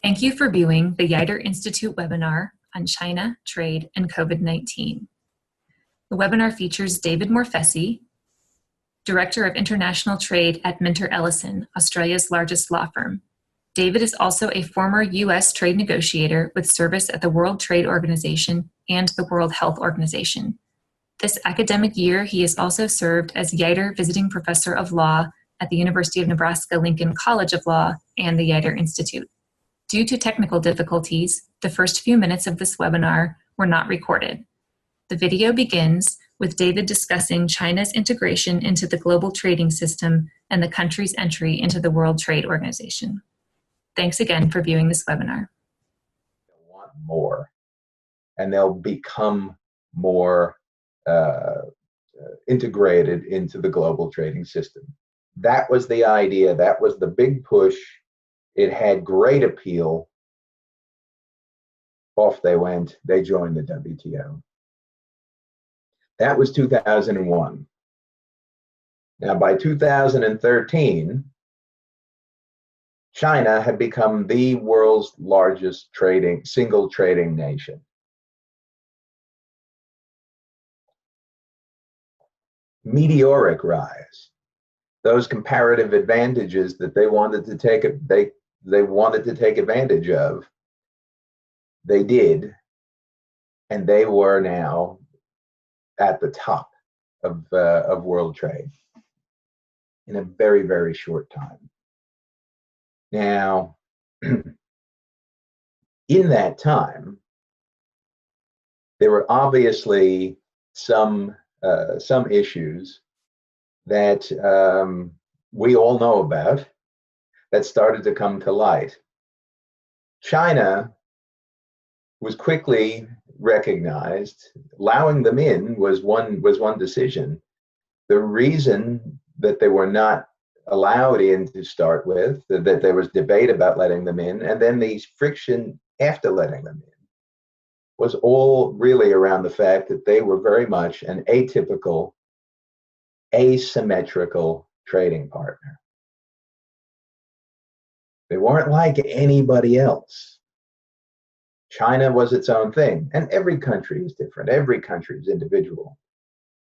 Thank you for viewing the Yeutter Institute webinar on China, trade, and COVID-19. The webinar features David Morfesi, Director of International Trade at MinterEllison, Australia's largest law firm. David is also a former U.S. trade negotiator with service at the World Trade Organization and the World Health Organization. This academic year, he has also served as Yeutter Visiting Professor of Law at the University of Nebraska-Lincoln College of Law and the Yeutter Institute. Due to technical difficulties, the first few minutes of this webinar were not recorded. The video begins with David discussing China's integration into the global trading system and the country's entry into the World Trade Organization. Thanks again for viewing this webinar. They'll want more, and they'll become more integrated into the global trading system. That was the idea. That was the big push. It had great appeal. Off they went. They joined the WTO. That was 2001. Now, by 2013, China had become the world's largest single trading nation. Meteoric rise. Those comparative advantages that they wanted to take advantage of, they did, and they were now at the top of world trade in a very, very short time. Now, in that time, there were obviously some issues that we all know about that started to come to light. China was quickly recognized. Allowing them in was one decision. The reason that they were not allowed in to start with, that there was debate about letting them in, and then the friction after letting them in, was all really around the fact that they were very much an atypical, asymmetrical trading partner. They weren't like anybody else. China was its own thing, and every country is different. Every country is individual.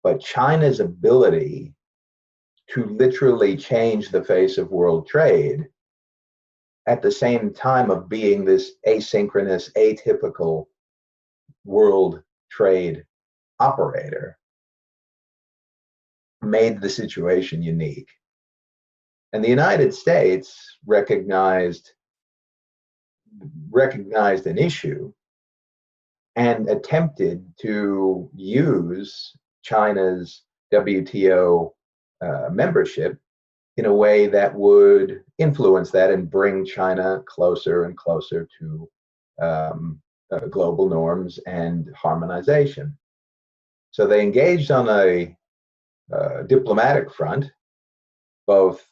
But China's ability to literally change the face of world trade at the same time of being this asynchronous, atypical world trade operator made the situation unique. And the United States recognized an issue and attempted to use China's WTO membership in a way that would influence that and bring China closer and closer to global norms and harmonization. So they engaged on a diplomatic front, both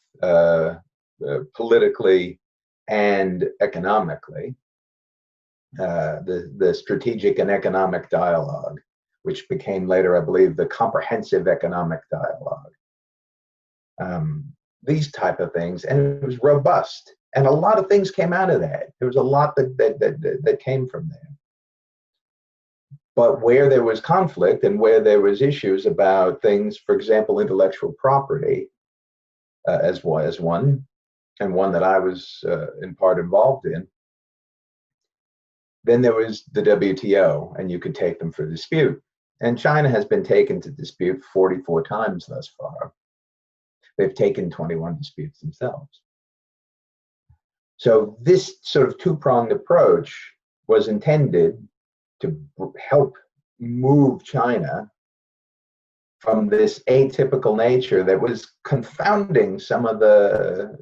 politically and economically, the strategic and economic dialogue, which became later, I believe, the comprehensive economic dialogue. These type of things, and it was robust, and a lot of things came out of that. There was a lot that came from there. But where there was conflict and where there was issues about things, for example, intellectual property, as one, and one that I was in part involved in, then there was the WTO, and you could take them for dispute. And China has been taken to dispute 44 times thus far. They've taken 21 disputes themselves. So this sort of two-pronged approach was intended to help move China from this atypical nature that was confounding some of the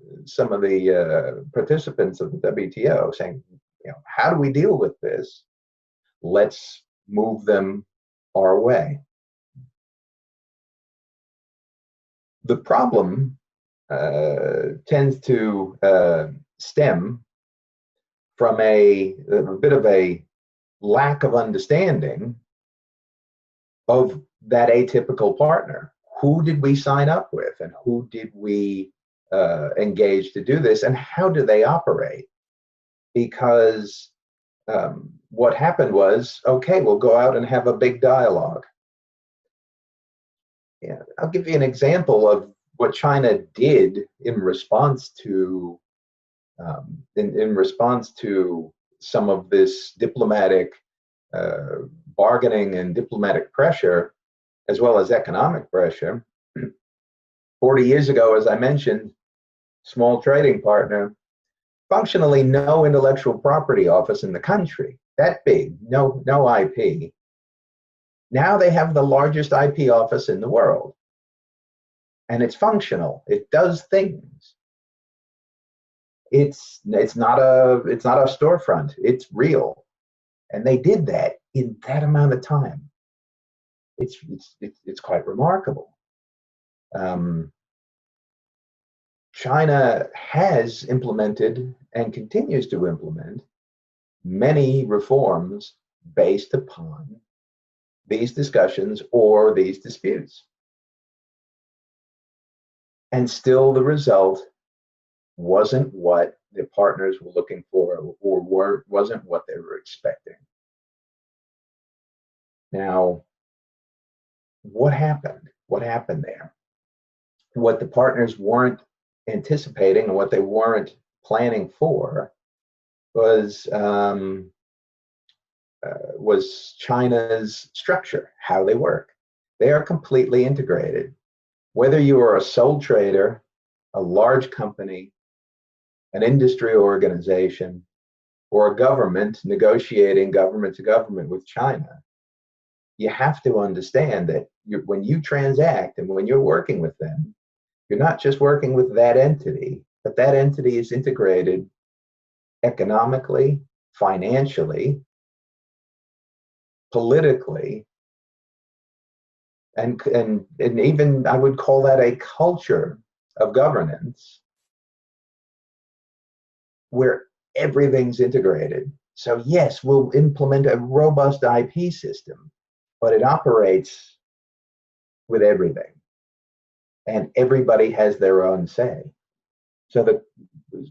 participants of the WTO, saying, how do we deal with this? Let's move them our way. The problem tends to stem from a bit of a lack of understanding of that atypical partner. Who did we sign up with, and who did we engage to do this, and how do they operate? because what happened was, okay, we'll go out and have a big dialogue. Yeah, I'll give you an example of what China did in response to in response to some of this diplomatic bargaining and diplomatic pressure, as well as economic pressure. 40 years ago, as I mentioned, small trading partner, functionally no intellectual property office in the country, that big, no IP. Now they have the largest IP office in the world. And it's functional. It does things. It's not a storefront. It's real. And they did that in that amount of time. It's quite remarkable. China has implemented and continues to implement many reforms based upon these discussions or these disputes. And still the result wasn't what the partners were looking for or wasn't what they were expecting. Now, what happened? What happened there? What the partners weren't anticipating and what they weren't planning for was China's structure, how they work. They are completely integrated. Whether you are a sole trader, a large company, an industry organization, or a government negotiating government to government with China, you have to understand that when you transact and when you're working with them, you're not just working with that entity, but that entity is integrated economically, financially, politically, and even I would call that a culture of governance where everything's integrated. So yes, we'll implement a robust IP system, but it operates with everything. And everybody has their own say. So that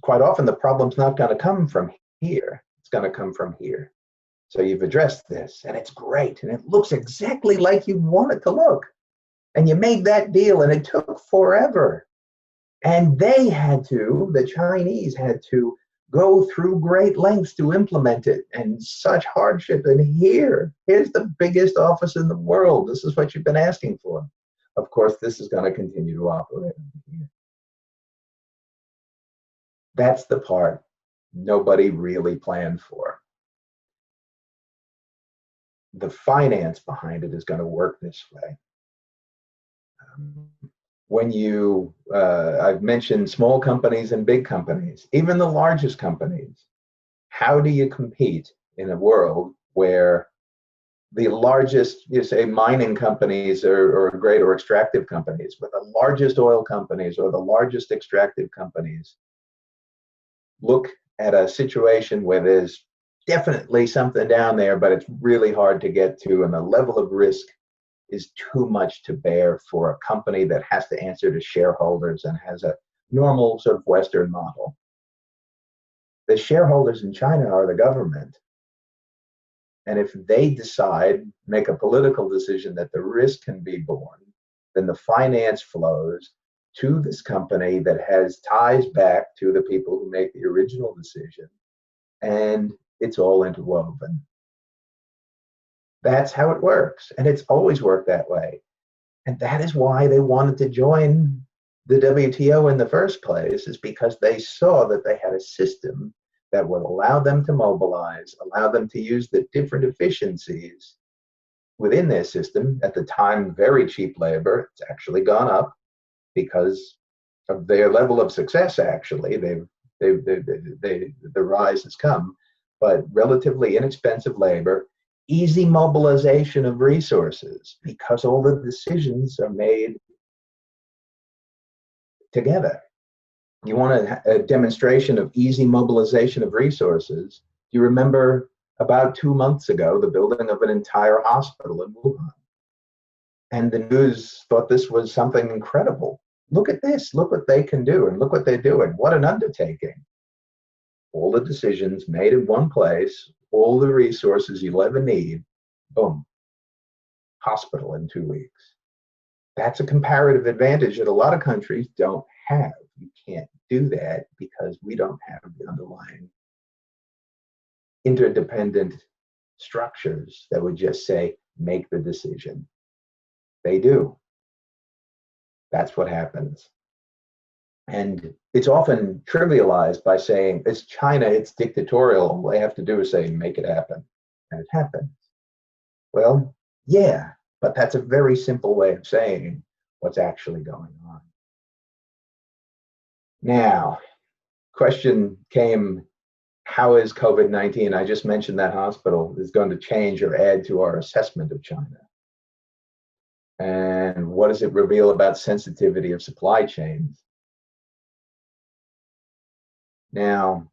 quite often the problem's not going to come from here. It's going to come from here. So you've addressed this, and it's great, and it looks exactly like you want it to look. And you made that deal, and it took forever. And the Chinese had to go through great lengths to implement it, and such hardship. And here's the biggest office in the world. This is what you've been asking for. Of course, this is going to continue to operate here. That's the part nobody really planned for. The finance behind it is going to work this way. I've mentioned small companies and big companies, even the largest companies. How do you compete in a world where the largest, say, mining companies or extractive companies, but the largest oil companies or the largest extractive companies look at a situation where there's definitely something down there, but it's really hard to get to, and the level of risk is too much to bear for a company that has to answer to shareholders and has a normal sort of Western model. The shareholders in China are the government. And if they decide, make a political decision that the risk can be borne, then the finance flows to this company that has ties back to the people who make the original decision, and it's all interwoven. That's how it works, and it's always worked that way. And that is why they wanted to join the WTO in the first place, is because they saw that they had a system that would allow them to mobilize, allow them to use the different efficiencies within their system. At the time, very cheap labor. It's actually gone up because of their level of success. Actually, the rise has come, but relatively inexpensive labor, easy mobilization of resources because all the decisions are made together. You want a demonstration of easy mobilization of resources? Do you remember about 2 months ago, the building of an entire hospital in Wuhan? And the news thought this was something incredible. Look at this, look what they can do, and look what they're doing. What an undertaking. all the decisions made in one place, all the resources you'll ever need, boom, hospital in 2 weeks. That's a comparative advantage that a lot of countries don't have. You can't do that because we don't have the underlying interdependent structures that would just say, make the decision. They do. That's what happens. And it's often trivialized by saying, it's China, it's dictatorial. All they have to do is say, make it happen. And it happens. Well, yeah, but that's a very simple way of saying what's actually going on. Now, question came, how is COVID-19, I just mentioned that hospital, is going to change or add to our assessment of China? And what does it reveal about sensitivity of supply chains? Now,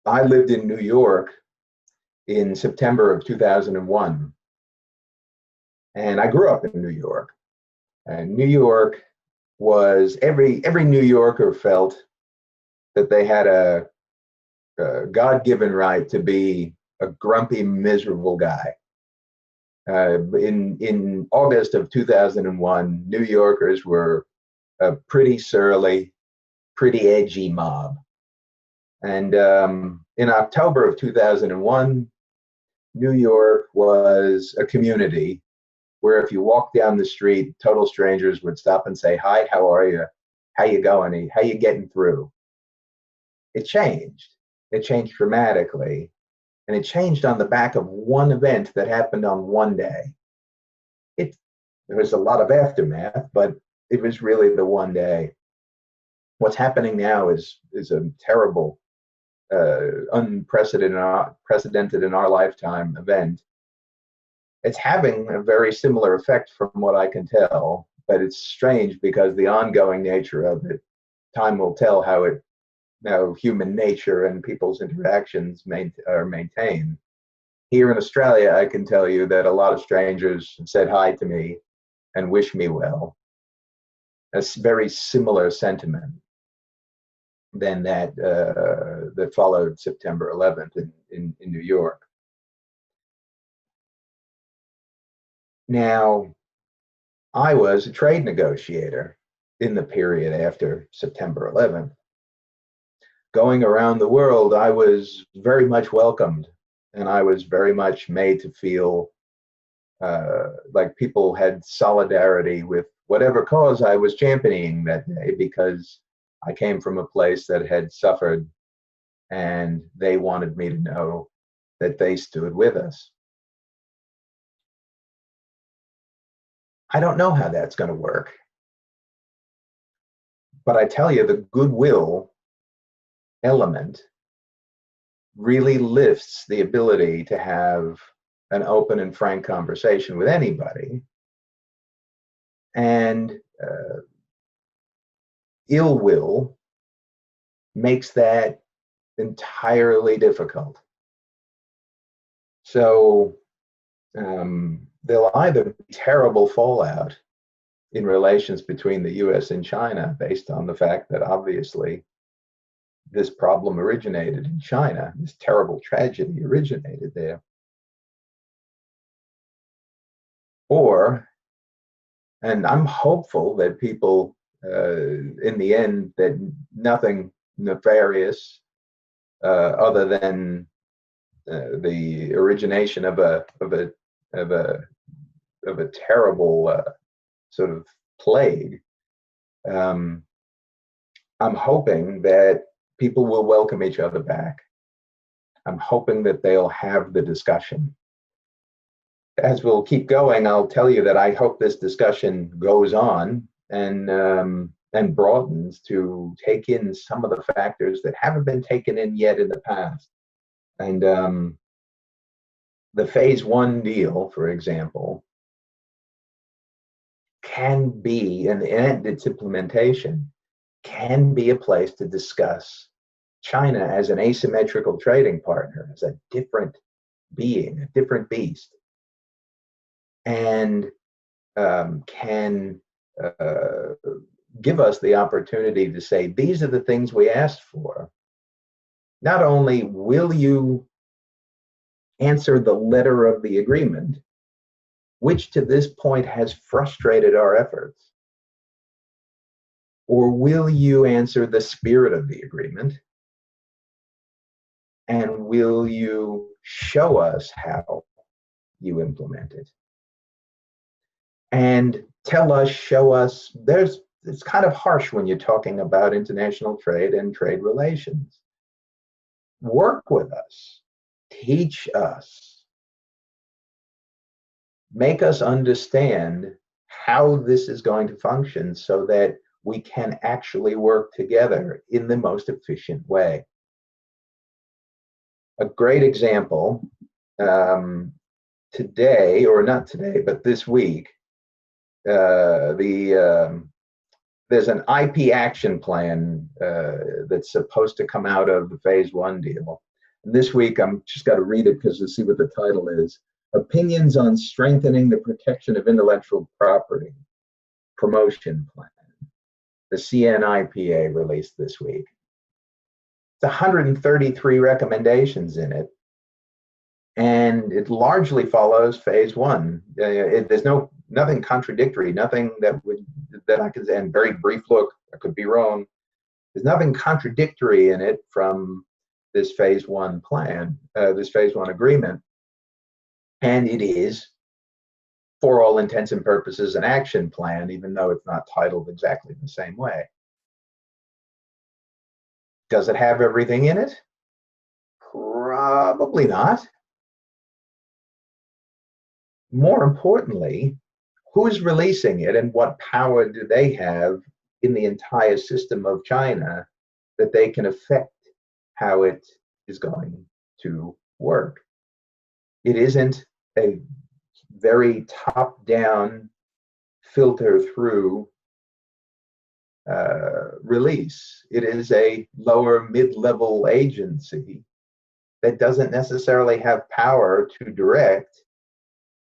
I lived in New York in September of 2001. And I grew up in New York. And New York was, every New Yorker felt that they had a God-given right to be a grumpy, miserable guy. In August of 2001, New Yorkers were a pretty surly, pretty edgy mob. And in October of 2001, New York was a community where if you walk down the street, total strangers would stop and say, hi, how are you? How you going? How you getting through? It changed. It changed dramatically. And it changed on the back of one event that happened on one day. There was a lot of aftermath, but it was really the one day. What's happening now is a terrible, unprecedented in our lifetime event. It's having a very similar effect from what I can tell, but it's strange because the ongoing nature of it, time will tell how human nature and people's interactions are maintained. Here in Australia, I can tell you that a lot of strangers said hi to me and wish me well. A very similar sentiment than that that followed September 11th in New York. Now, I was a trade negotiator in the period after September 11th. Going around the world, I was very much welcomed, and I was very much made to feel like people had solidarity with whatever cause I was championing that day, because I came from a place that had suffered, and they wanted me to know that they stood with us. I don't know how that's going to work, but I tell you, the goodwill element really lifts the ability to have an open and frank conversation with anybody. And ill will makes that entirely difficult. So there'll either be terrible fallout in relations between the U.S. and China based on the fact that obviously this problem originated in China, this terrible tragedy originated there. Or, and I'm hopeful that people, in the end, that nothing nefarious other than the origination of a terrible sort of plague. I'm hoping that people will welcome each other back. I'm hoping that they'll have the discussion. As we'll keep going, I'll tell you that I hope this discussion goes on and broadens to take in some of the factors that haven't been taken in yet in the past. And the Phase One deal, for example, can be, and its implementation can be a place to discuss China as an asymmetrical trading partner, as a different being, a different beast, and can give us the opportunity to say, these are the things we asked for. not only will you answer the letter of the agreement, which to this point has frustrated our efforts, or will you answer the spirit of the agreement? And will you show us how you implement it? And tell us, show us, it's kind of harsh when you're talking about international trade and trade relations. Work with us, teach us, make us understand how this is going to function so that we can actually work together in the most efficient way. A great example, today, or not today, but this week, there's an IP action plan that's supposed to come out of the Phase One deal. And this week, I'm just got to read it because to see what the title is. Opinions on Strengthening the Protection of Intellectual Property Promotion Plan. The CNIPA released this week. It's 133 recommendations in it, and it largely follows Phase One. There's nothing contradictory, nothing that I could say. And very brief look, I could be wrong. There's nothing contradictory in it from this Phase One plan, this Phase One agreement, and it is, for all intents and purposes, an action plan, even though it's not titled exactly the same way. Does it have everything in it? Probably not. More importantly, who's releasing it and what power do they have in the entire system of China that they can affect how it is going to work? It isn't a very top-down, filter-through release. It is a lower mid-level agency that doesn't necessarily have power to direct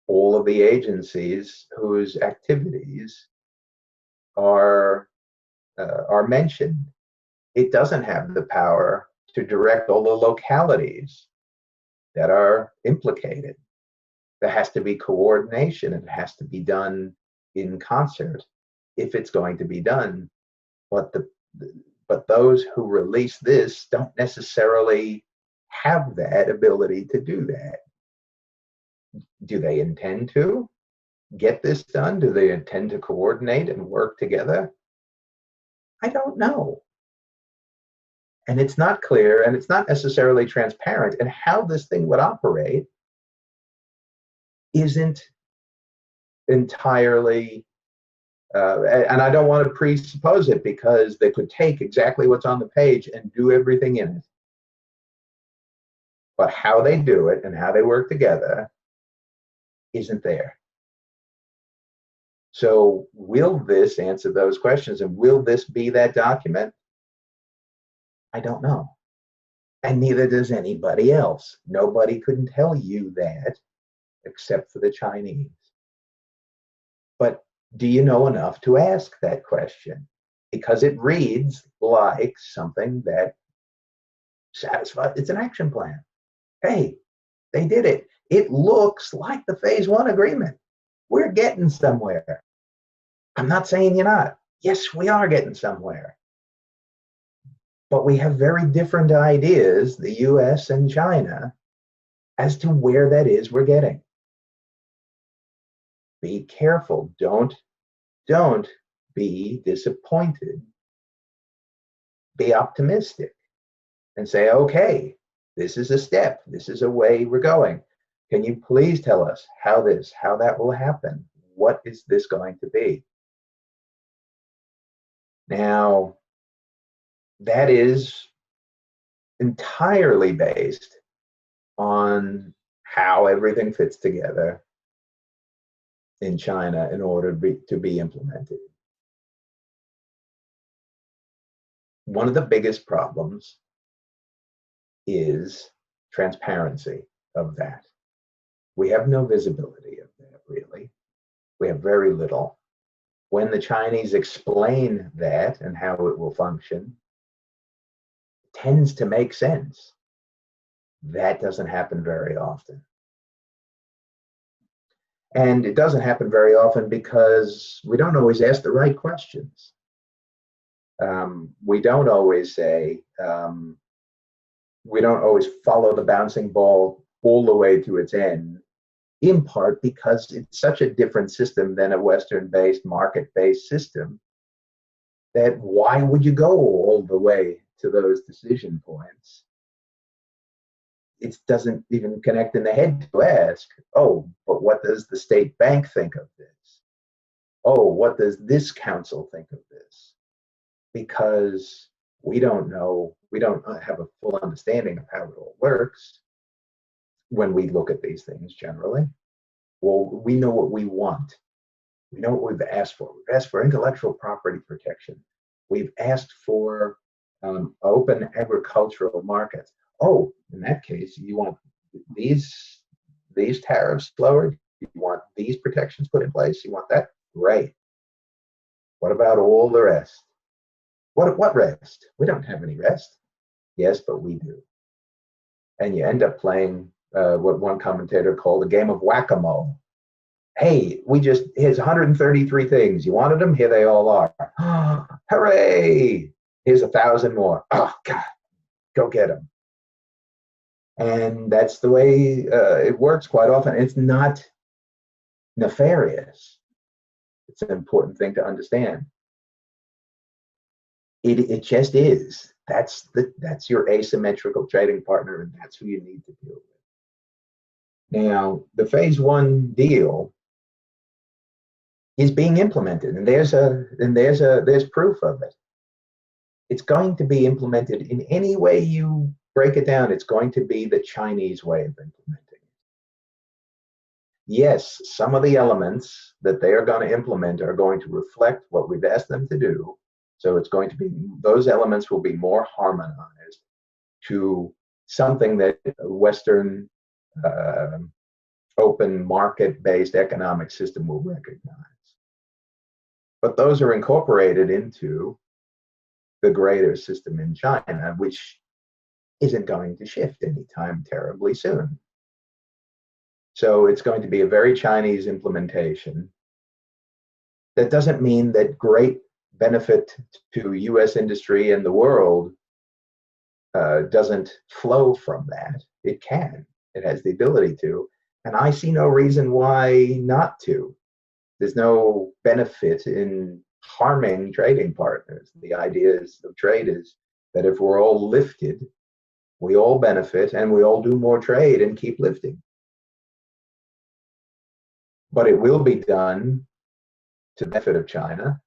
all of the agencies whose activities are mentioned. It doesn't have the power to direct all the localities that are implicated. There has to be coordination. It has to be done in concert if it's going to be done. But those who release this don't necessarily have that ability to do that. Do they intend to get this done? Do they intend to coordinate and work together? I don't know. And it's not clear, and it's not necessarily transparent, and how this thing would operate isn't entirely, and I don't want to presuppose it, because they could take exactly what's on the page and do everything in it. But how they do it and how they work together isn't there. So will this answer those questions, and will this be that document? I don't know. And neither does anybody else. Nobody can tell you that except for the Chinese. But do you know enough to ask that question? Because it reads like something that satisfies, it's an action plan. Hey, they did it. It looks like the Phase One agreement. We're getting somewhere. I'm not saying you're not. Yes, we are getting somewhere. But we have very different ideas, the U.S. and China, as to where that is we're getting. Be careful. Don't be disappointed. Be optimistic and say, okay, this is a step. This is a way we're going. Can you please tell us how that will happen? What is this going to be? Now, that is entirely based on how everything fits together in China in order to be implemented. One of the biggest problems is transparency of that. We have no visibility of that, really. We have very little. When the Chinese explain that and how it will function, it tends to make sense. That doesn't happen very often. And it doesn't happen very often because we don't always ask the right questions. We don't always say, we don't always follow the bouncing ball all the way to its end, in part because it's such a different system than a Western-based, market-based system, that why would you go all the way to those decision points? It doesn't even connect in the head to ask, oh, but what does the state bank think of this? Oh, what does this council think of this? Because we don't know, we don't have a full understanding of how it all works when we look at these things generally. Well, we know what we want. We know what we've asked for. We've asked for intellectual property protection. We've asked for open agricultural markets. Oh, in that case, you want these tariffs lowered? You want these protections put in place? You want that? Great. What about all the rest? What rest? We don't have any rest. Yes, but we do. And you end up playing what one commentator called a game of whack-a-mole. Hey, here's 133 things. You wanted them? Here they all are. Hooray! Here's 1,000 more. Oh, God, go get them. And that's the way it works quite often. It's not nefarious. It's an important thing to understand. It just is. That's your asymmetrical trading partner, and that's who you need to deal with. Now, the phase one deal is being implemented, and there's proof of it. It's going to be implemented in any way you break it down. It's going to be the Chinese way of implementing it. Yes, some of the elements that they are going to implement are going to reflect what we've asked them to do. So it's going to be, those elements will be more harmonized to something that a Western open market-based economic system will recognize. But those are incorporated into the greater system in China, which isn't going to shift anytime terribly soon. So it's going to be a very Chinese implementation. That doesn't mean that great benefit to U.S. industry and the world doesn't flow from that. It can. It has the ability to. And I see no reason why not to. There's no benefit in harming trading partners. The idea of trade is that if we're all lifted, we all benefit and we all do more trade and keep lifting. But it will be done to the benefit of China,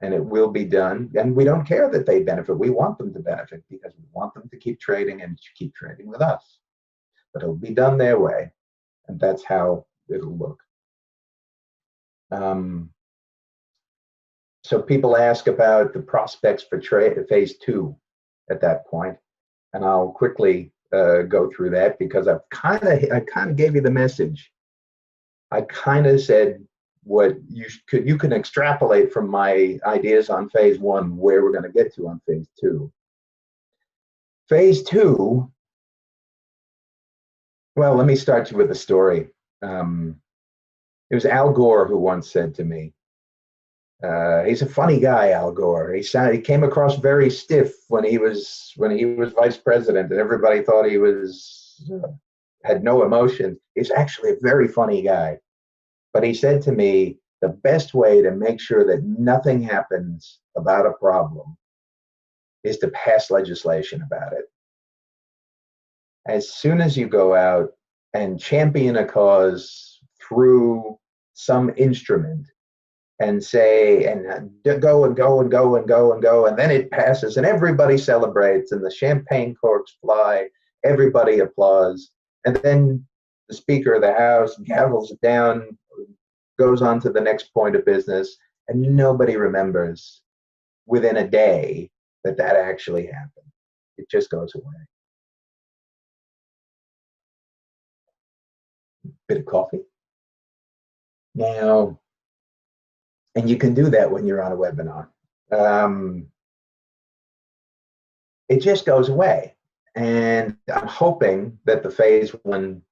and it will be done, and we don't care that they benefit. We want them to benefit because we want them to keep trading and keep trading with us. But it'll be done their way, and that's how it'll look. So people ask about the prospects for phase two at that point, and I'll quickly go through that because I kind of gave you the message. I kind of said what you can extrapolate from my ideas on phase one where we're going to get to on phase two. Phase two. Well, let me start you with a story. It was Al Gore who once said to me, he's a funny guy, Al Gore. He came across very stiff when he was vice president, and everybody thought he was had no emotion. He's actually a very funny guy. But he said to me, the best way to make sure that nothing happens about a problem is to pass legislation about it. As soon as you go out and champion a cause through some instrument and say, and go and go and go and go and go, and then it passes and everybody celebrates and the champagne corks fly, everybody applauds, and then the Speaker of the House gavels it down, goes on to the next point of business, and nobody remembers within a day that actually happened. It just goes away. Bit of coffee. Now, and you can do that when you're on a webinar. It just goes away. And I'm hoping that the phase one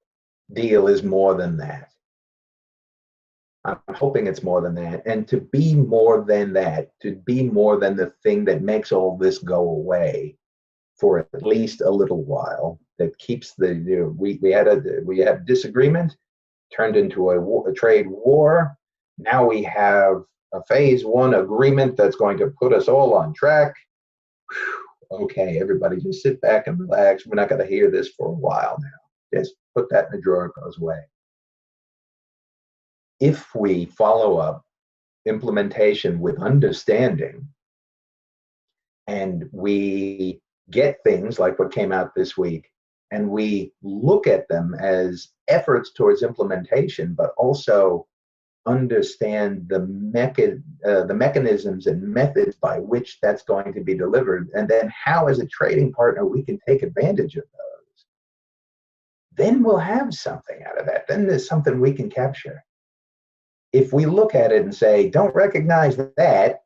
deal is more than that. I'm hoping it's more than that. And to be more than that, to be more than the thing that makes all this go away for at least a little while, that keeps the, we had disagreement, turned into a trade war. Now we have a phase one agreement that's going to put us all on track. Whew. Okay, everybody just sit back and relax. We're not going to hear this for a while now. Just put that in the drawer, it goes away. If we follow up implementation with understanding, and we get things like what came out this week, and we look at them as efforts towards implementation, but also understand the mechanisms and methods by which that's going to be delivered, and then how as a trading partner we can take advantage of those, then we'll have something out of that. Then there's something we can capture. If we look at it and say, don't recognize that,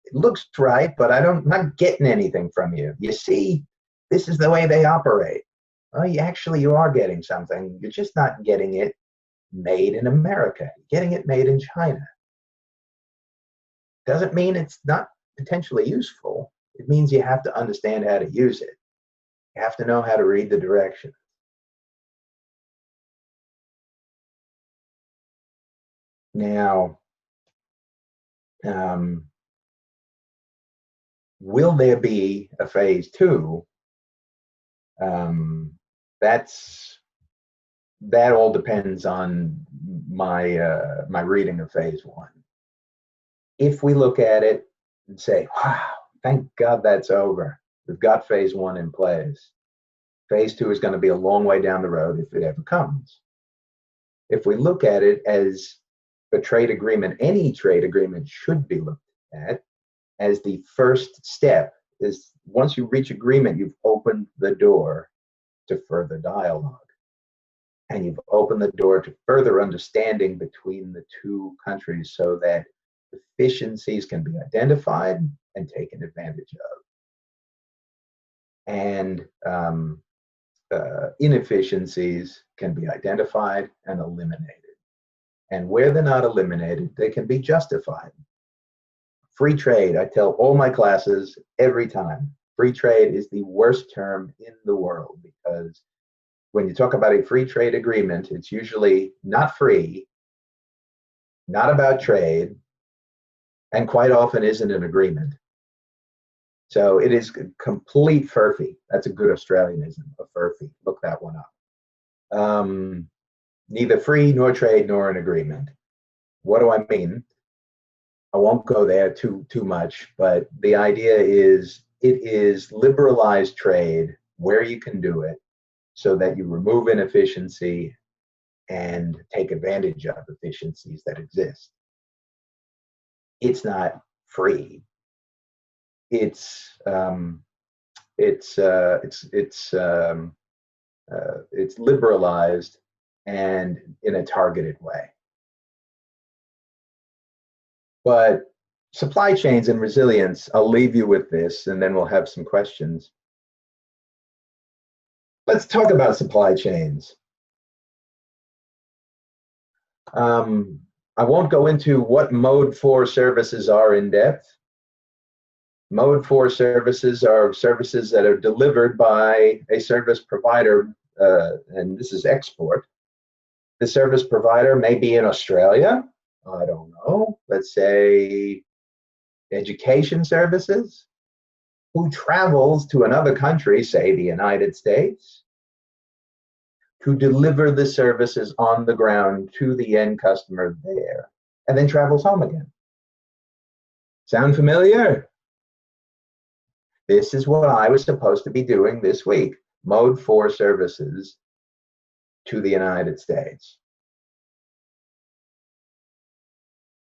it looks right, but I'm not getting anything from you. You see, this is the way they operate. Well, you are getting something. You're just not getting it made in America. You're getting it made in China. Doesn't mean it's not potentially useful. It means you have to understand how to use it. You have to know how to read the directions. Now, will there be a phase two? That all depends on my reading of phase one. If we look at it and say, wow, thank God that's over. We've got phase one in place. Phase two is going to be a long way down the road if it ever comes. If we look at it as a trade agreement, any trade agreement should be looked at as the first step. Is once you reach agreement, you've opened the door to further dialogue. And you've opened the door to further understanding between the two countries so that efficiencies can be identified and taken advantage of. And inefficiencies can be identified and eliminated. And where they're not eliminated, they can be justified. Free trade, I tell all my classes every time, free trade is the worst term in the world, because when you talk about a free trade agreement, it's usually not free, not about trade, and quite often isn't an agreement. So it is complete furphy. That's a good Australianism, a furphy. Look that one up. Neither free nor trade nor an agreement. What do I mean? I won't go there too much, but the idea is it is liberalized trade where you can do it so that you remove inefficiency and take advantage of efficiencies that exist. It's not free. It's liberalized and in a targeted way. But supply chains and resilience, I'll leave you with this, and then we'll have some questions. Let's talk about supply chains. I won't go into what Mode 4 services are in depth. Mode 4 services are services that are delivered by a service provider, and this is export. The service provider may be in Australia, I don't know, let's say education services, who travels to another country, say the United States, to deliver the services on the ground to the end customer there, and then travels home again. Sound familiar? This is what I was supposed to be doing this week, Mode 4 services to the United States.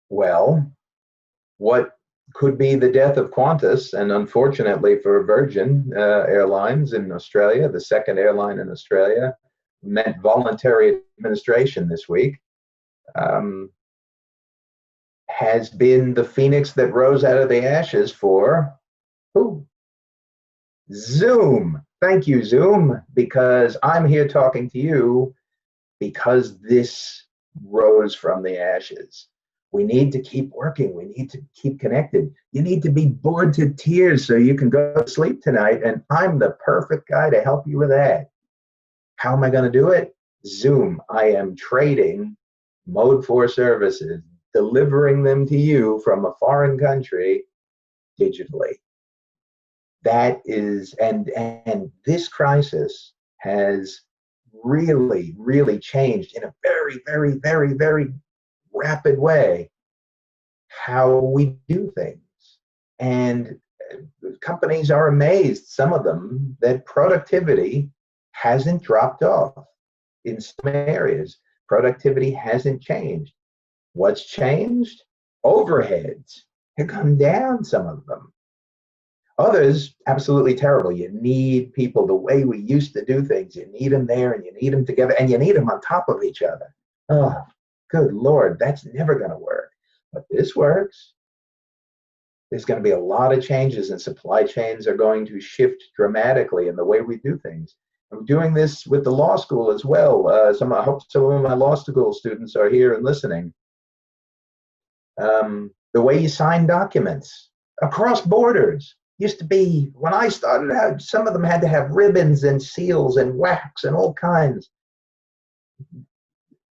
Well, what could be the death of Qantas, and unfortunately for Virgin Airlines in Australia, the second airline in Australia, meant voluntary administration this week, has been the phoenix that rose out of the ashes for who? Zoom. Thank you, Zoom, because I'm here talking to you because this rose from the ashes. We need to keep working. We need to keep connected. You need to be bored to tears so you can go to sleep tonight. And I'm the perfect guy to help you with that. How am I going to do it? Zoom. I am trading Mode 4 services, delivering them to you from a foreign country digitally. That is, and this crisis has really changed in a very rapid way how we do things. And companies are amazed, some of them, that productivity hasn't dropped off in some areas. Productivity hasn't changed. What's changed? Overheads have come down, some of them. Others, absolutely terrible. You need people the way we used to do things. You need them there, and you need them together, and you need them on top of each other. Oh, good Lord, that's never going to work. But this works. There's going to be a lot of changes, and supply chains are going to shift dramatically in the way we do things. I'm doing this with the law school as well. I hope some of my law school students are here and listening. The way you sign documents across borders. Used to be, when I started out, some of them had to have ribbons and seals and wax and all kinds.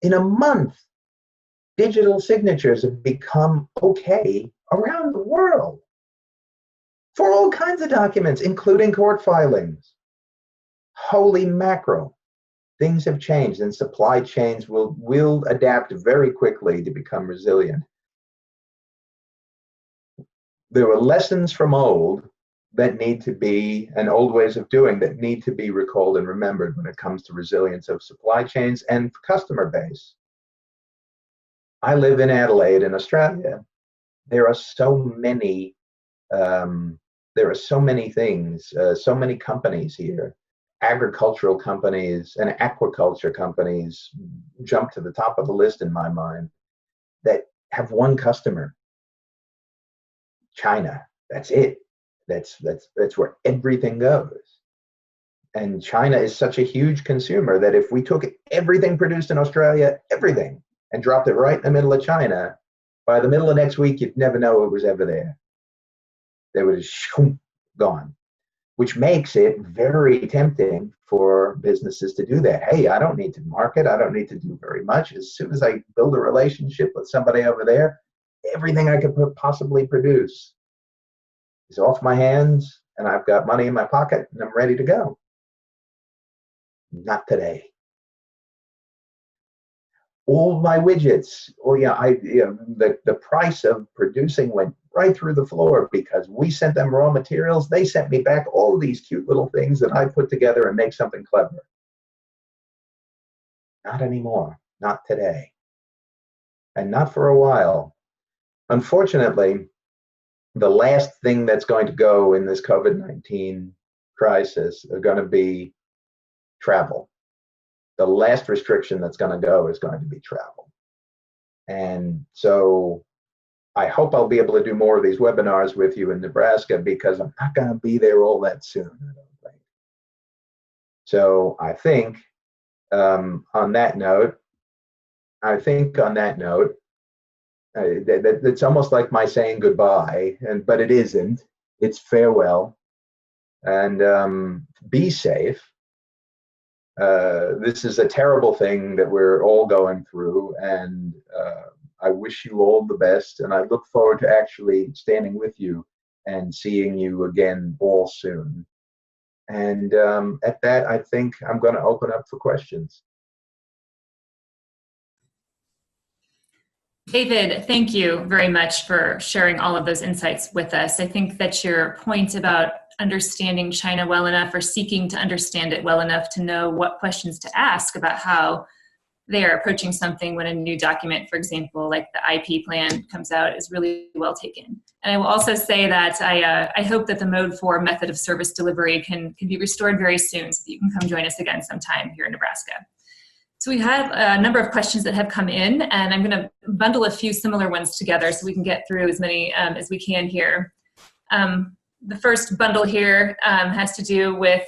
In a month, digital signatures have become okay around the world for all kinds of documents, including court filings. Holy mackerel. Things have changed, and supply chains will adapt very quickly to become resilient. There were lessons from old that need to be, and old ways of doing that need to be recalled and remembered when it comes to resilience of supply chains and customer base. I live in Adelaide in Australia. There are so many things, so many companies here. Agricultural companies and aquaculture companies jump to the top of the list in my mind that have one customer. China. That's it. That's where everything goes. And China is such a huge consumer that if we took everything produced in Australia, everything, and dropped it right in the middle of China, by the middle of next week, you'd never know it was ever there. They would have gone, which makes it very tempting for businesses to do that. Hey, I don't need to market. I don't need to do very much. As soon as I build a relationship with somebody over there, everything I could possibly produce is off my hands, and I've got money in my pocket, and I'm ready to go. Not today. All my widgets, the price of producing went right through the floor because we sent them raw materials. They sent me back all these cute little things that I put together and make something clever. Not anymore. Not today. And not for a while. Unfortunately, the last thing that's going to go in this COVID-19 crisis are going to be travel. The last restriction that's going to go is going to be travel. And so I hope I'll be able to do more of these webinars with you in Nebraska because I'm not going to be there all that soon, I don't think. So I think on that note, it's almost like my saying goodbye, but it isn't. It's farewell, and be safe. This is a terrible thing that we're all going through, and I wish you all the best, and I look forward to actually standing with you and seeing you again all soon. And at that, I think I'm going to open up for questions. David, thank you very much for sharing all of those insights with us. I think that your point about understanding China well enough or seeking to understand it well enough to know what questions to ask about how they are approaching something when a new document, for example, like the IP plan comes out is really well taken. And I will also say that I hope that the Mode 4 method of service delivery can be restored very soon so that you can come join us again sometime here in Nebraska. So we have a number of questions that have come in, and I'm going to bundle a few similar ones together so we can get through as many as we can here. The first bundle here has to do with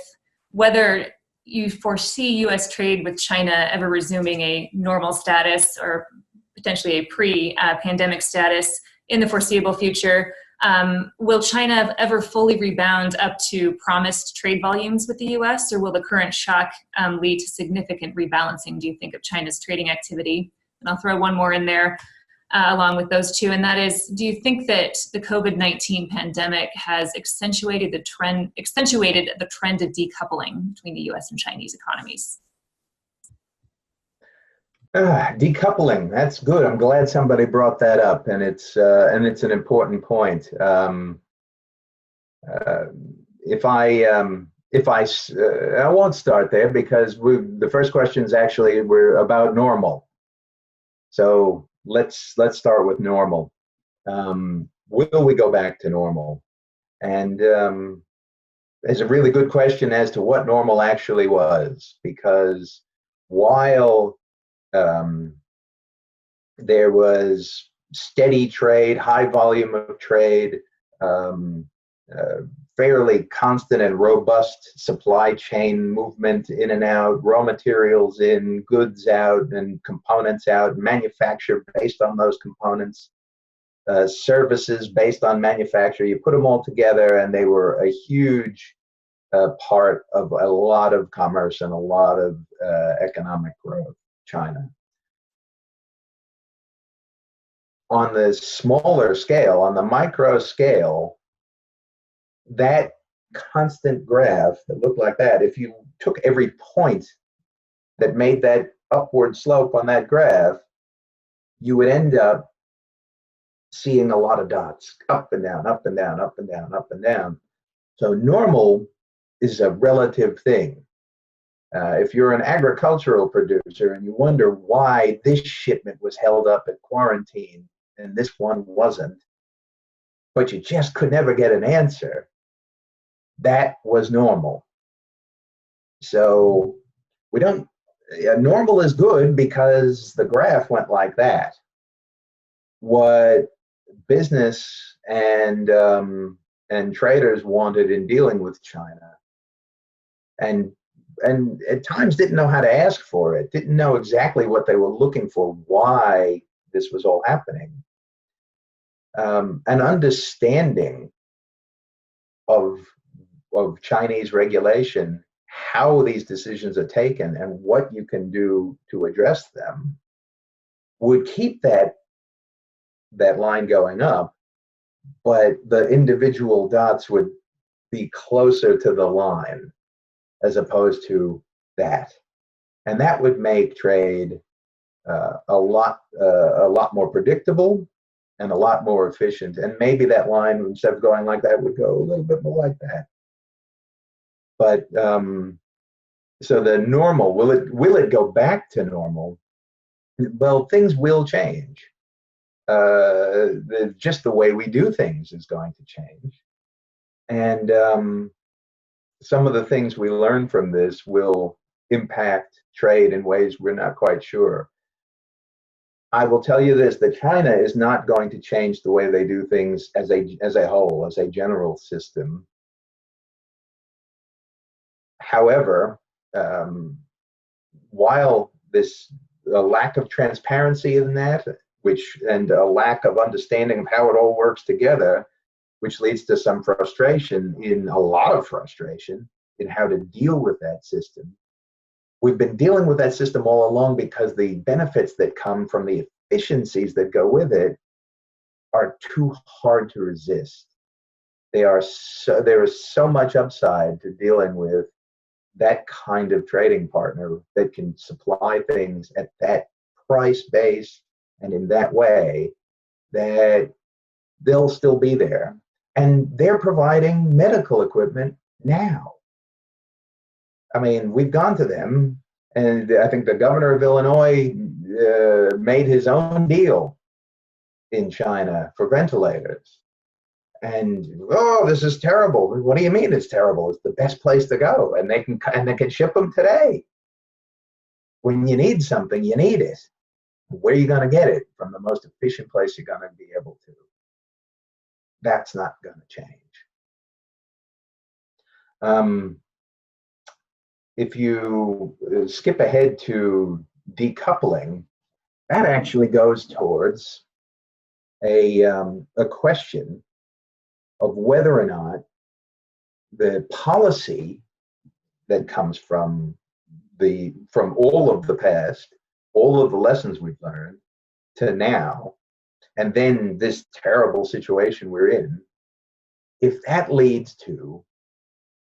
whether you foresee U.S. trade with China ever resuming a normal status or potentially a pre-pandemic status in the foreseeable future. Will China ever fully rebound up to promised trade volumes with the U.S., or will the current shock lead to significant rebalancing, do you think, of China's trading activity? And I'll throw one more in there along with those two, and that is, do you think that the COVID-19 pandemic has accentuated the trend of decoupling between the U.S. and Chinese economies? Decoupling, that's good. I'm glad somebody brought that up, and it's an important point. I won't start there because the first questions actually were about normal. So let's start with normal. Will we go back to normal? And it's a really good question as to what normal actually was, because while there was steady trade, high volume of trade, fairly constant and robust supply chain movement in and out, raw materials in, goods out, and components out, manufacture based on those components, services based on manufacture. You put them all together and they were a huge part of a lot of commerce and a lot of economic growth, China. On the smaller scale, on the micro scale, that constant graph that looked like that, if you took every point that made that upward slope on that graph, you would end up seeing a lot of dots, up and down, up and down, up and down, up and down. So normal is a relative thing. If you're an agricultural producer and you wonder why this shipment was held up at quarantine and this one wasn't, but you just could never get an answer, that was normal. So normal is good because the graph went like that. What business and traders wanted in dealing with China, and at times didn't know how to ask for it, didn't know exactly what they were looking for, why this was all happening. An understanding of Chinese regulation, how these decisions are taken, and what you can do to address them would keep that line going up, but the individual dots would be closer to the line as opposed to that, and that would make trade a lot more predictable and a lot more efficient. And maybe that line, instead of going like that, would go a little bit more like that. But so the normal, will it go back to normal? Well, things will change. Just the way we do things is going to change, and some of the things we learn from this will impact trade in ways we're not quite sure. I will tell you this, that China is not going to change the way they do things as a whole, as a general system. However, while a lack of transparency in that, and a lack of understanding of how it all works together, which leads to some frustration, a lot of frustration in how to deal with that system. We've been dealing with that system all along because the benefits that come from the efficiencies that go with it are too hard to resist. There is so much upside to dealing with that kind of trading partner that can supply things at that price base and in that way that they'll still be there. And they're providing medical equipment now. I mean, we've gone to them, and I think the governor of Illinois made his own deal in China for ventilators. And this is terrible. What do you mean it's terrible? It's the best place to go, and they can ship them today. When you need something, you need it. Where are you going to get it? From the most efficient place you're going to be able to. That's not going to change. if you skip ahead to decoupling, that actually goes towards a question of whether or not the policy that comes from all of the past, all of the lessons we've learned to now, and then this terrible situation we're in, if that leads to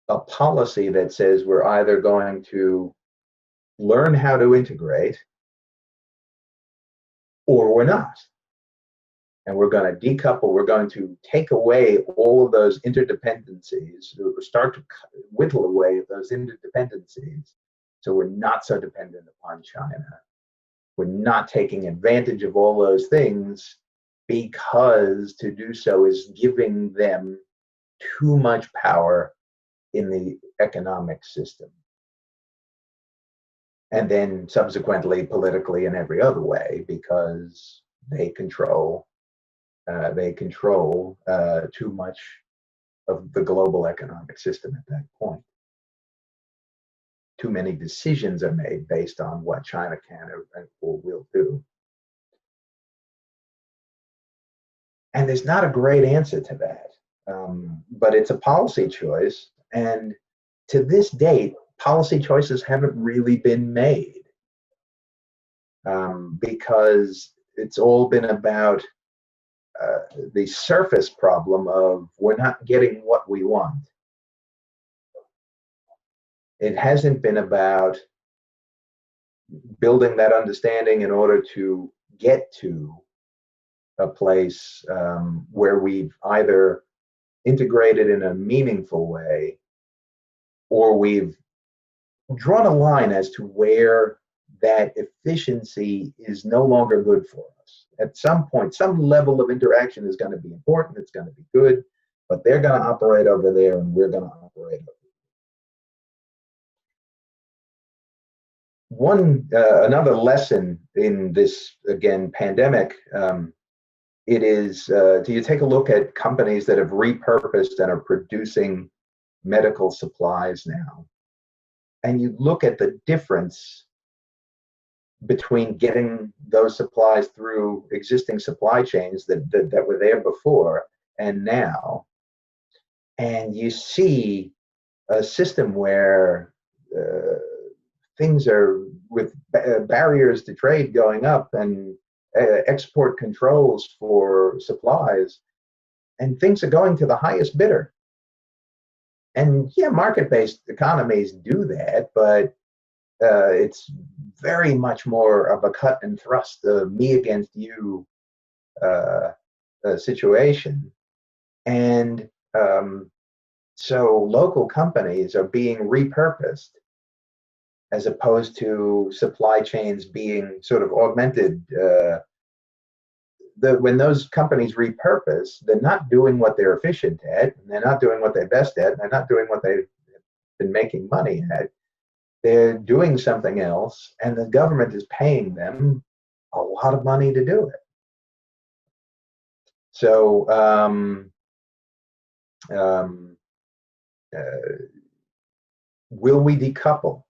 a policy that says we're either going to learn how to integrate or we're not. And we're going to decouple, we're going to take away all of those interdependencies, start to whittle away those interdependencies so we're not so dependent upon China. We're not taking advantage of all those things because to do so is giving them too much power in the economic system. And then subsequently politically in every other way because they control too much of the global economic system at that point. Too many decisions are made based on what China can or will do. And there's not a great answer to that, but it's a policy choice. And to this date, policy choices haven't really been made because it's all been about the surface problem of we're not getting what we want. It hasn't been about building that understanding in order to get to a place where we've either integrated in a meaningful way or we've drawn a line as to where that efficiency is no longer good for us. At some point, some level of interaction is going to be important, it's going to be good, but they're going to operate over there and we're going to operate over there. Another lesson in this, again, pandemic, it is, do you take a look at companies that have repurposed and are producing medical supplies now, and you look at the difference between getting those supplies through existing supply chains that were there before and now, and you see a system where things are with barriers to trade going up and export controls for supplies, and things are going to the highest bidder. And yeah, market-based economies do that, but it's very much more of a cut and thrust, me against you situation. And so local companies are being repurposed as opposed to supply chains being sort of augmented. When those companies repurpose, they're not doing what they're efficient at, and they're not doing what they're best at, and they're not doing what they've been making money at. They're doing something else, and the government is paying them a lot of money to do it. So will we decouple?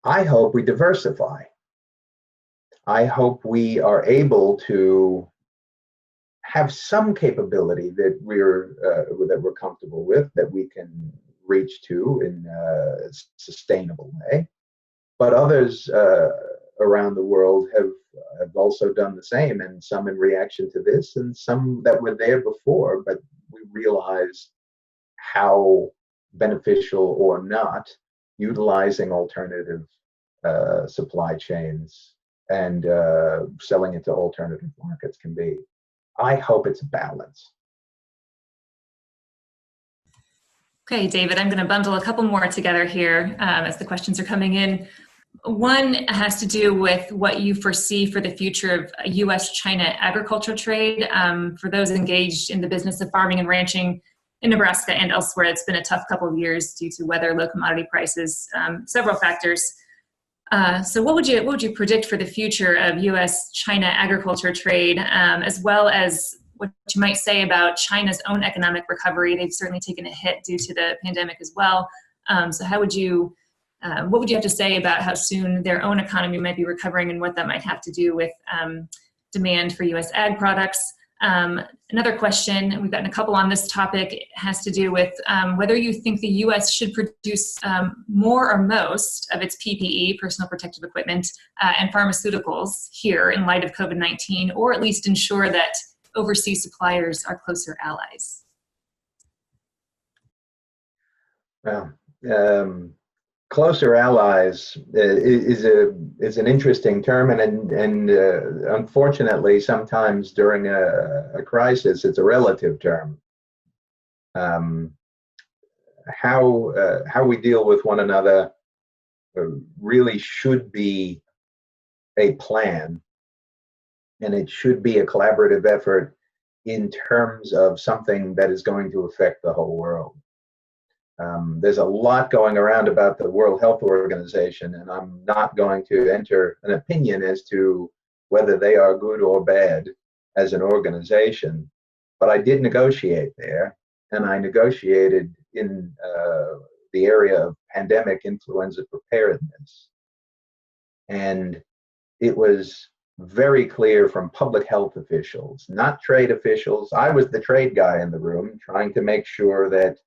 I hope we diversify. I hope we are able to have some capability that we're comfortable with, that we can reach to in a sustainable way. But others around the world have also done the same, and some in reaction to this, and some that were there before, but we realize how beneficial or not utilizing alternative supply chains and selling into alternative markets can be. I hope it's a balance. Okay, David, I'm going to bundle a couple more together here as the questions are coming in. One has to do with what you foresee for the future of U.S. China agriculture trade. For those engaged in the business of farming and ranching in Nebraska and elsewhere, it's been a tough couple of years due to weather, low commodity prices, several factors. So what would you predict for the future of U.S. China agriculture trade, as well as what you might say about China's own economic recovery. They've certainly taken a hit due to the pandemic as well. So how would you, what would you have to say about how soon their own economy might be recovering and what that might have to do with demand for U.S. ag products? Another question, and we've gotten a couple on this topic, has to do with whether you think the U.S. should produce more or most of its PPE, personal protective equipment, and pharmaceuticals here in light of COVID-19, or at least ensure that overseas suppliers are closer allies. Well, closer allies is an interesting term, and unfortunately, sometimes during a crisis, it's a relative term. How we deal with one another really should be a plan, and it should be a collaborative effort in terms of something that is going to affect the whole world. There's a lot going around about the World Health Organization, and I'm not going to enter an opinion as to whether they are good or bad as an organization, but I did negotiate there, and I negotiated in the area of pandemic influenza preparedness. And it was very clear from public health officials, not trade officials. I was the trade guy in the room trying to make sure that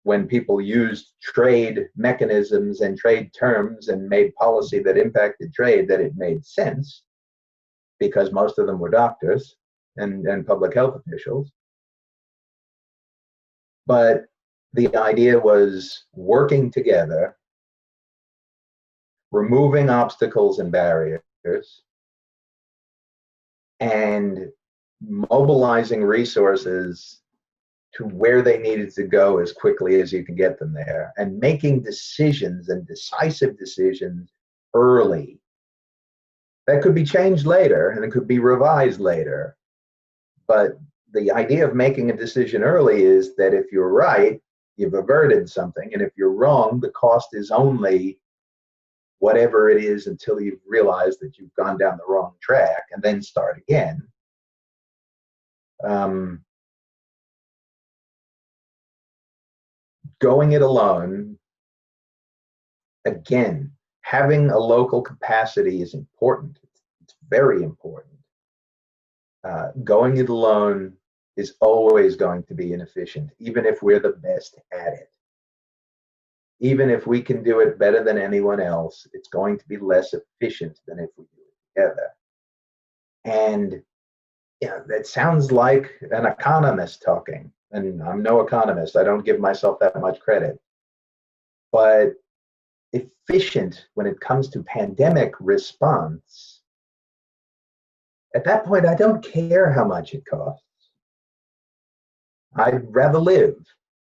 when people used trade mechanisms and trade terms and made policy that impacted trade, that it made sense, because most of them were doctors and public health officials. But the idea was working together, removing obstacles and barriers, and mobilizing resources to where they needed to go as quickly as you can get them there, and making decisions and decisive decisions early. That could be changed later and it could be revised later. But the idea of making a decision early is that if you're right, you've averted something, and if you're wrong, the cost is only whatever it is until you've realized that you've gone down the wrong track, and then start again. Going it alone, again, having a local capacity is important. It's very important. Going it alone is always going to be inefficient, even if we're the best at it. Even if we can do it better than anyone else, it's going to be less efficient than if we do it together. And that sounds like an economist talking. And I'm no economist. I don't give myself that much credit. But efficient when it comes to pandemic response, at that point, I don't care how much it costs. I'd rather live,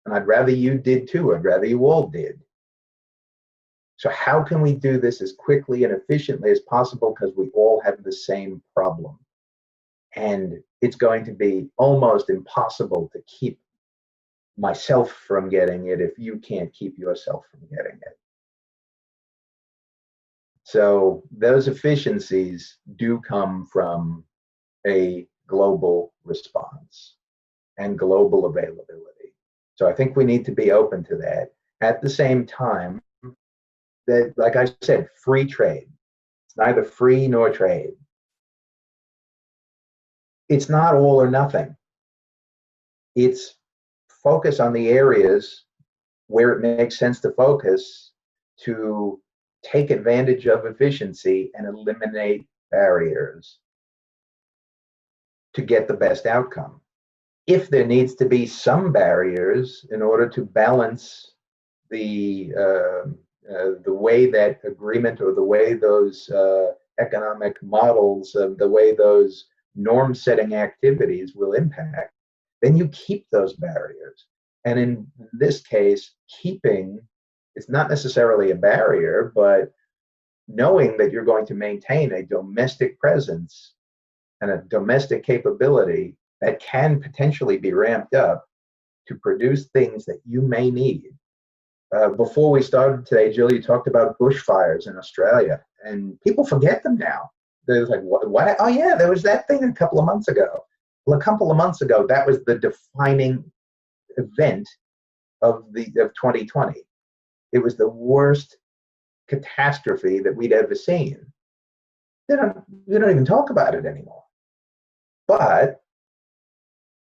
and I'd rather you did too. I'd rather you all did. So how can we do this as quickly and efficiently as possible, because we all have the same problem? And it's going to be almost impossible to keep myself from getting it if you can't keep yourself from getting it. So those efficiencies do come from a global response and global availability. So I think we need to be open to that. At the same time, that, like I said, free trade. It's neither free nor trade. It's not all or nothing. It's focus on the areas where it makes sense to focus, to take advantage of efficiency and eliminate barriers to get the best outcome. If there needs to be some barriers in order to balance the way that agreement, or the way those economic models, the way those norm-setting activities will impact, then you keep those barriers. And in this case, keeping is not necessarily a barrier, but knowing that you're going to maintain a domestic presence and a domestic capability that can potentially be ramped up to produce things that you may need. Before we started today, Jill, you talked about bushfires in Australia, and people forget them now. They're like, what? Oh yeah, there was that thing a couple of months ago. Well, a couple of months ago, that was the defining event of 2020. It was the worst catastrophe that we'd ever seen. We don't even talk about it anymore. But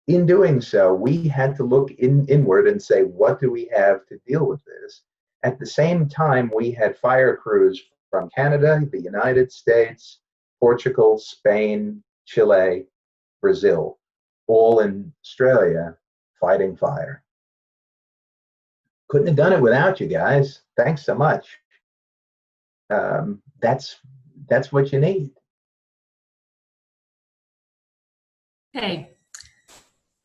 in doing so, we had to look inward and say, what do we have to deal with this? At the same time, we had fire crews from Canada, the United States, Portugal, Spain, Chile, Brazil, all in Australia fighting fire. Couldn't have done it without you guys. Thanks so much. That's what you need. Okay.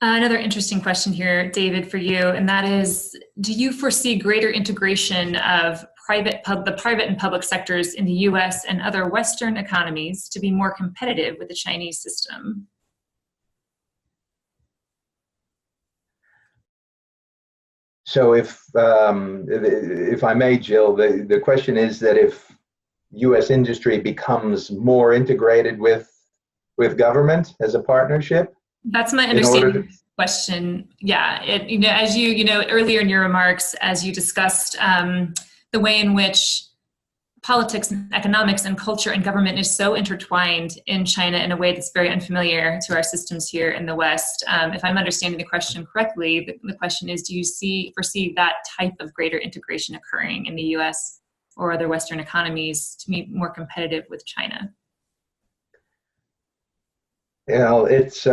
Another interesting question here, David, for you, and that is, do you foresee greater integration of the private and public sectors in the U.S. and other Western economies to be more competitive with the Chinese system? So if I may, Jill, the question is that if U.S. industry becomes more integrated with government as a partnership? That's my understanding of the question. Yeah, as earlier in your remarks, as you discussed the way in which politics and economics and culture and government is so intertwined in China in a way that's very unfamiliar to our systems here in the West. If I'm understanding the question correctly, the question is, do you foresee that type of greater integration occurring in the U.S. or other Western economies to be more competitive with China? That's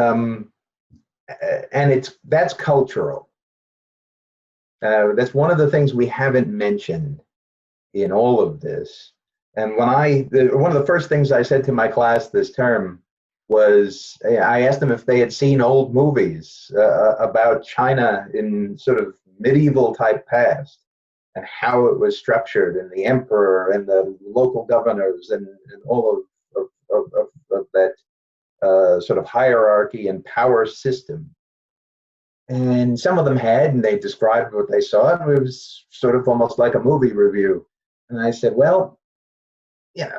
cultural. That's one of the things we haven't mentioned in all of this. And one of the first things I said to my class this term was, I asked them if they had seen old movies about China in sort of medieval type past and how it was structured, and the emperor and the local governors and all of that sort of hierarchy and power system. And some of them had, and they described what they saw, and it was sort of almost like a movie review. And I said, well,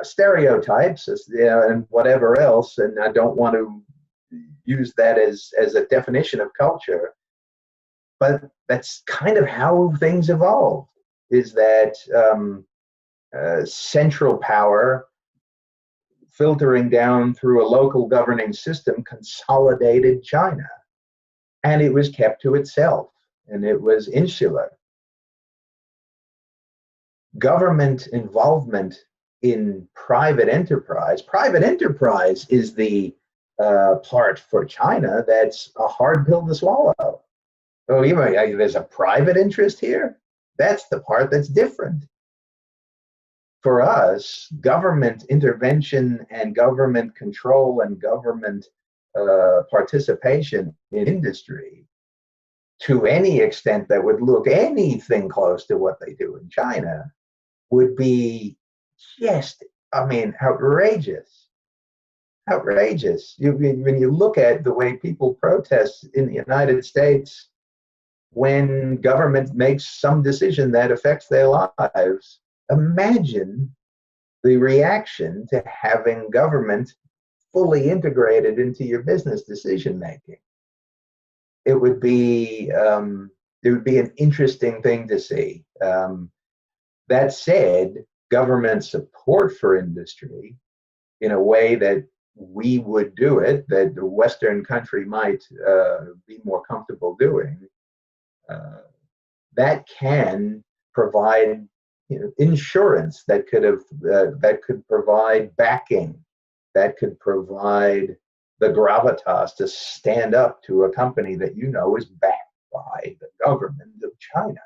stereotypes, and whatever else, and I don't want to use that as a definition of culture, but that's kind of how things evolved, is that central power filtering down through a local governing system consolidated China, and it was kept to itself, and it was insular. Government involvement in private enterprise is the part for China that's a hard pill to swallow. Oh, there's a private interest here? That's the part that's different. For us, government intervention and government control and government participation in industry, to any extent that would look anything close to what they do in China, would be just, outrageous. Outrageous. When you look at the way people protest in the United States when government makes some decision that affects their lives, imagine the reaction to having government fully integrated into your business decision making. It would be an interesting thing to see. That said, government support for industry in a way that we would do it, that the Western country might be more comfortable doing, that can provide insurance, that could provide backing, that could provide the gravitas to stand up to a company that is backed by the government of China.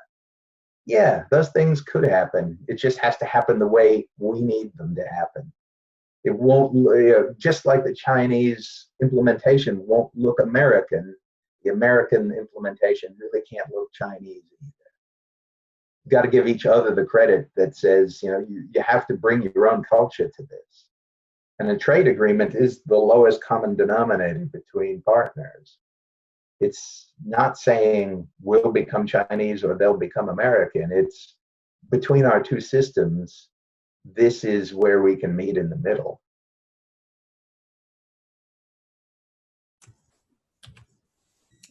Yeah, those things could happen. It just has to happen the way we need them to happen. It won't, just like the Chinese implementation won't look American, the American implementation really can't look Chinese either. You've got to give each other the credit that says, you have to bring your own culture to this. And a trade agreement is the lowest common denominator between partners. It's not saying we'll become Chinese or they'll become American. It's between our two systems, this is where we can meet in the middle.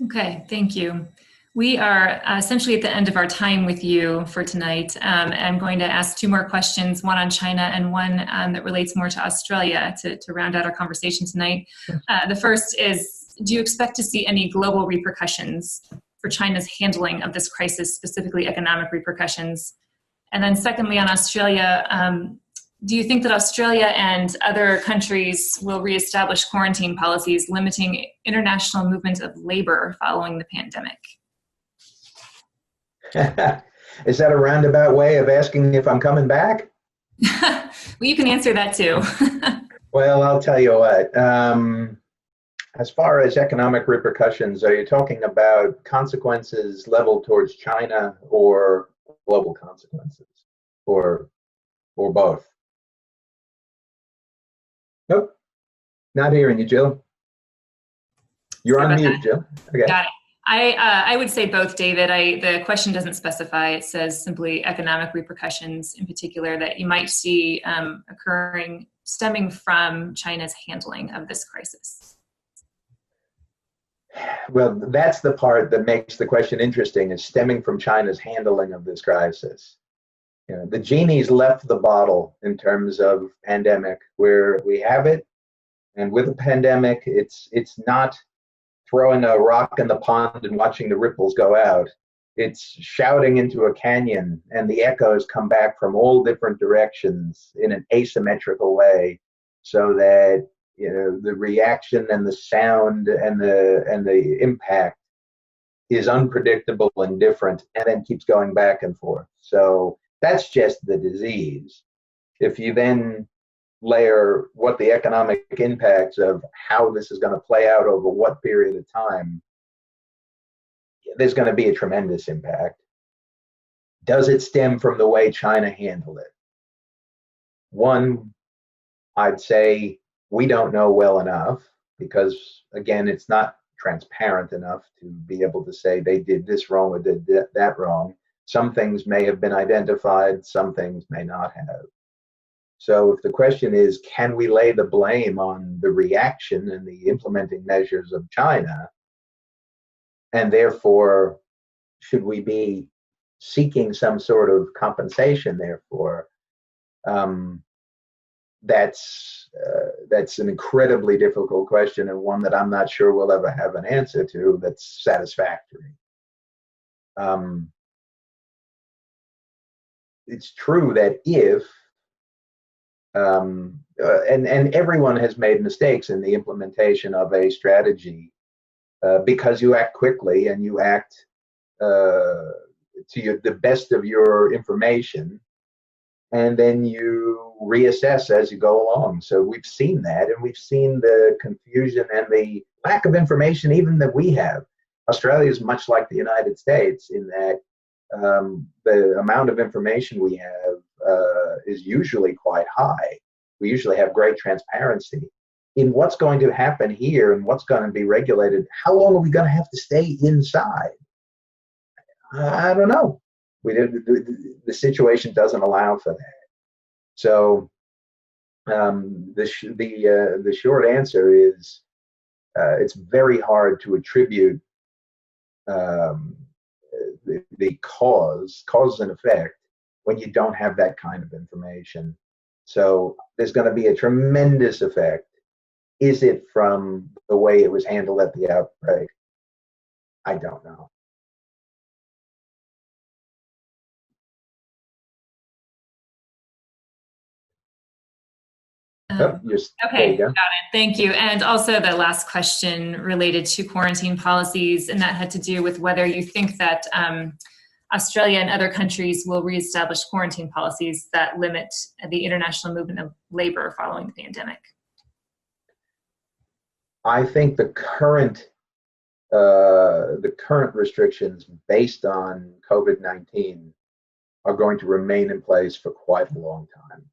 Okay, thank you. We are essentially at the end of our time with you for tonight. I'm going to ask two more questions, one on China and one that relates more to Australia to round out our conversation tonight. The first is, do you expect to see any global repercussions for China's handling of this crisis, specifically economic repercussions? And then secondly, on Australia, do you think that Australia and other countries will reestablish quarantine policies limiting international movement of labor following the pandemic? Is that a roundabout way of asking if I'm coming back? Well, you can answer that too. Well, I'll tell you what. As far as economic repercussions, are you talking about consequences leveled towards China or global consequences, or both? Nope, not hearing you, Jill. You're on mute, Jill. Okay. Got it. I would say both, David. The question doesn't specify. It says simply economic repercussions, in particular, that you might see occurring stemming from China's handling of this crisis. Well, that's the part that makes the question interesting, is stemming from China's handling of this crisis. You know, the genie's left the bottle in terms of pandemic, where we have it, and with a pandemic, it's not throwing a rock in the pond and watching the ripples go out. It's shouting into a canyon, and the echoes come back from all different directions in an asymmetrical way, so that the reaction and the sound and the impact is unpredictable and different, and then keeps going back and forth. So that's just the disease. If you then layer what the economic impacts of how this is going to play out over what period of time, there's going to be a tremendous impact. Does it stem from the way China handled it? One, I'd say we don't know well enough, because again, it's not transparent enough to be able to say they did this wrong or did that wrong. Some things may have been identified, some things may not have. So if the question is, can we lay the blame on the reaction and the implementing measures of China, and therefore should we be seeking some sort of compensation therefore? That's an incredibly difficult question, and one that I'm not sure we'll ever have an answer to that's satisfactory. It's true that if and everyone has made mistakes in the implementation of a strategy, because you act quickly and you act to the best of your information, and then you reassess as you go along. So we've seen that, and we've seen the confusion and the lack of information even that we have. Australia is much like the United States in that the amount of information we have is usually quite high. We usually have great transparency in what's going to happen here and what's going to be regulated. How long are we going to have to stay inside? I don't know. The situation doesn't allow for that. So the short answer is it's very hard to attribute the cause and effect when you don't have that kind of information. So there's going to be a tremendous effect. Is it from the way it was handled at the outbreak? I don't know. Okay, got it. Thank you. And also the last question related to quarantine policies, and that had to do with whether you think that Australia and other countries will reestablish quarantine policies that limit the international movement of labor following the pandemic. I think the current restrictions based on COVID-19 are going to remain in place for quite a long time.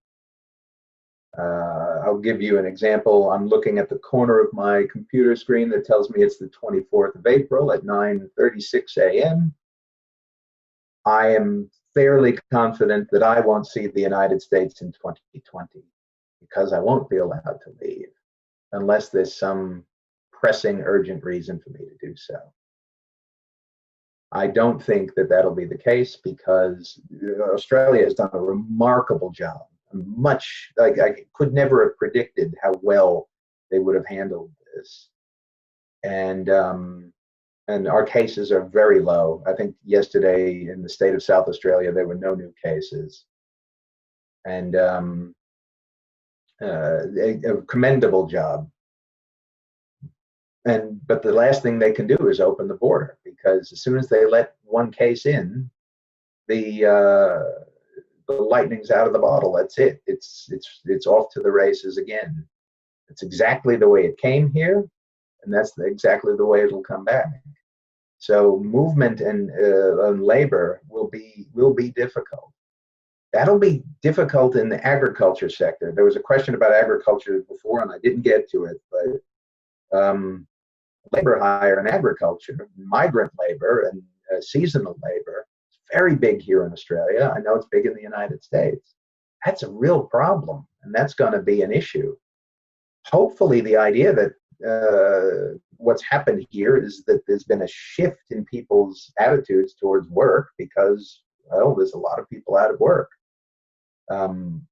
I'll give you an example. I'm looking at the corner of my computer screen that tells me it's the 24th of April at 9:36 a.m. I am fairly confident that I won't see the United States in 2020 because I won't be allowed to leave unless there's some pressing, urgent reason for me to do so. I don't think that that'll be the case because Australia has done a remarkable job. Much, like, I could never have predicted how well they would have handled this. And our cases are very low. I think yesterday in the state of South Australia, there were no new cases. And a commendable job. But the last thing they can do is open the border, because as soon as they let one case in, the lightning's out of the bottle. That's it. It's off to the races again. It's exactly the way it came here, and that's exactly the way it'll come back. So movement and labor will be difficult. That'll be difficult in the agriculture sector. There was a question about agriculture before, and I didn't get to it, but labor hire in agriculture, migrant labor and seasonal labor, is very big here in Australia. I know it's big in the United States. That's a real problem, and that's going to be an issue. Hopefully, the idea that what's happened here is that there's been a shift in people's attitudes towards work because, well, there's a lot of people out of work.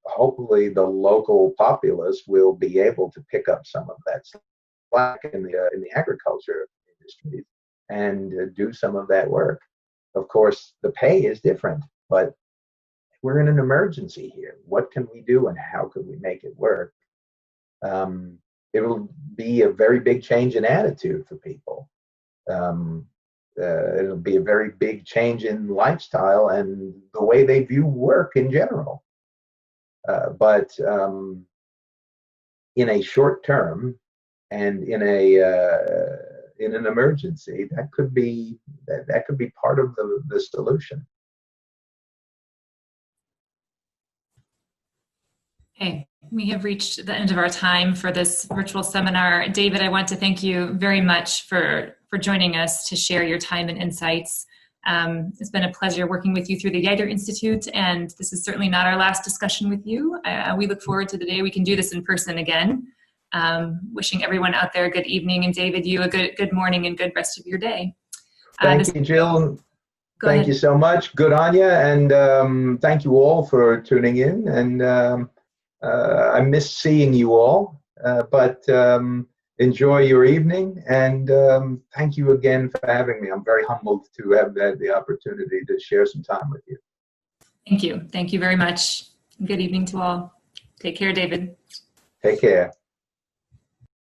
Hopefully, the local populace will be able to pick up some of that slack in the agriculture industry and do some of that work. Of course, the pay is different, but we're in an emergency here. What can we do, and how could we make it work? It'll be a very big change in attitude for people. It'll be a very big change in lifestyle and the way they view work in general. But in a short term and in an emergency, that could be part of the solution. Okay, we have reached the end of our time for this virtual seminar. David, I want to thank you very much for joining us to share your time and insights. It's been a pleasure working with you through the Yeutter Institute, and this is certainly not our last discussion with you. We look forward to the day we can do this in person again. Wishing everyone out there a good evening, and David, you a good morning and good rest of your day. Thank you, Jill. Thank you ahead. so much. Good on you, and thank you all for tuning in. And I miss seeing you all, but enjoy your evening, and thank you again for having me. I'm very humbled to have had the opportunity to share some time with you. Thank you. Thank you very much. Good evening to all. Take care, David. Take care.